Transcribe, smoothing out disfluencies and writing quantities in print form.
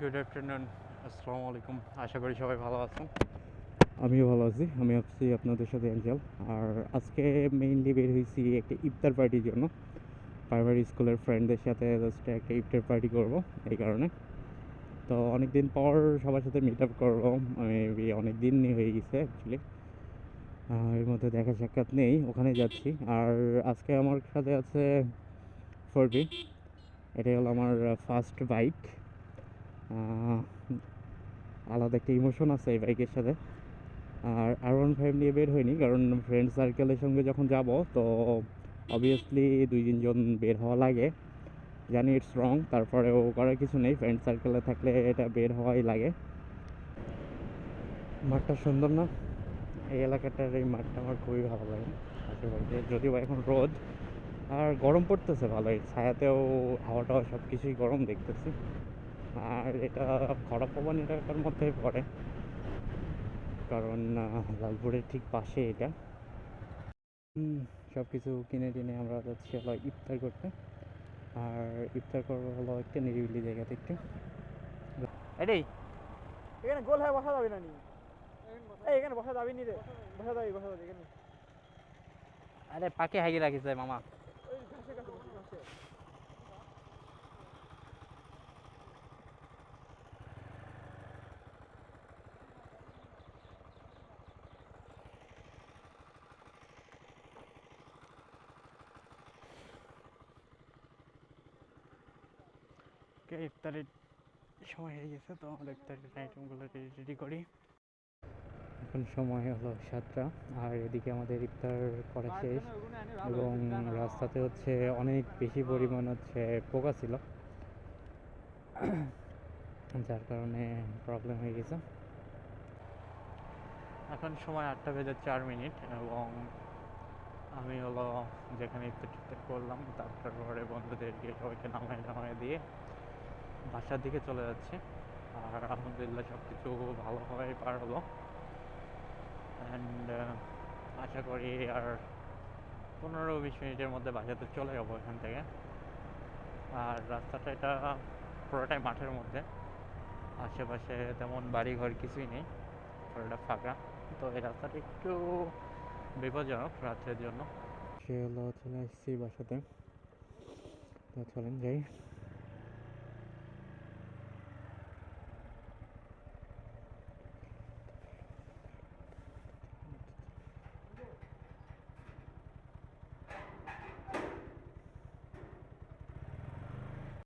Good afternoon, আসসালামু আলাইকুম। আশা করি সবাই ভালো আছেন। আমিও ভালো আছি। আমি আছি আপনাদের সাথে অ্যাঞ্জেল। আর আজকে মেইনলি বের হয়েছি একটা ইফতার পার্টির জন্য। প্রাইমারি স্কুলের ফ্রেন্ডদের সাথে জাস্ট একটা ইফতার পার্টি করব, এই কারণে। তো অনেক দিন পর সবার সাথে মিট আপ করবো। মেবি অনেক দিনই হয়ে গেছে অ্যাকচুয়ালি। এর মধ্যে দেখা সাক্ষাৎ নেই, ওখানে যাচ্ছি। আর আজকে আমার সাথে আছে ফোরবি। এটাই হলো আমার ফার্স্ট বাইক। আলাদা একটা ইমোশন আছে এই বাইকের সাথে। আর R15 নিয়ে বের হইনি, কারণ ফ্রেন্ড সার্কেলের সঙ্গে যখন যাব তো অবভিয়াসলি 2-3 জন বের হওয়া লাগে। জানি ইটস রং, তারপরেও করার কিছু নেই, ফ্রেন্ড সার্কেলে থাকলে এটা বের হওয়াই লাগে। মাঠটা সুন্দর না? এই এলাকাটার এই মাঠটা আমার খুবই ভালো লাগে। আশেপাশে যদিও এখন রোদ আর গরম পড়তেছে ভালোই, ছায়াতেও হাওয়া টাওয়া সব কিছুই গরম দেখতেছি। আর এটা খড়াপবন এলাকার মধ্যেই পড়ে, কারণ লালপুরের ঠিক পাশে এটা। সব কিছু কিনে টিনে আমরা যাচ্ছি হলো ইফতার করতে। আর ইফতার করবো হলো একটা নিরিবিলি জায়গাতে একটু। এটাই এখানে গোল হয়ে বসা যাবে না নি? এই এখানে বসা যাবে নি রে? বসা যাবে এখানে। আরে পাকে হাগি রাখিছে মামা। ওই ঘাসের কাছে বসে ঘাসে। ইফতারের সময় হয়ে গেছে, তো আমরা ইফতারের আইটেমগুলো রেডি করি। এখন সময় হলো 7টা। আর এদিকে আমাদের ইফতার করা শেষ, এবং রাস্তাতে হচ্ছে অনেক বেশি পরিমাণ হচ্ছে পোকা ছিল, যার কারণে প্রবলেম হয়ে গেছে। এখন সময় 8:04, এবং আমি হলো যেখানে ইফতার টিফতার করলাম তারপরে বন্ধুদেরকে সবাইকে নামায় দিয়ে বাসার দিকে চলে যাচ্ছি। আর আলহামদুলিল্লাহ সব কিছু ভালোভাবেই পার হলো। অ্যান্ড আশা করি আর 15-20 মিনিটের মধ্যে বাসাতে চলে যাবো এখান থেকে। আর রাস্তাটা এটা পুরোটাই মাঠের মধ্যে, আশেপাশে তেমন বাড়িঘর কিছুই নেই, পুরোটা ফাঁকা। তো এই রাস্তাটা একটু বিপজ্জনক রাত্রের জন্য। সে হলো চলে আসছি বাসাতে, তো চলেন যাই।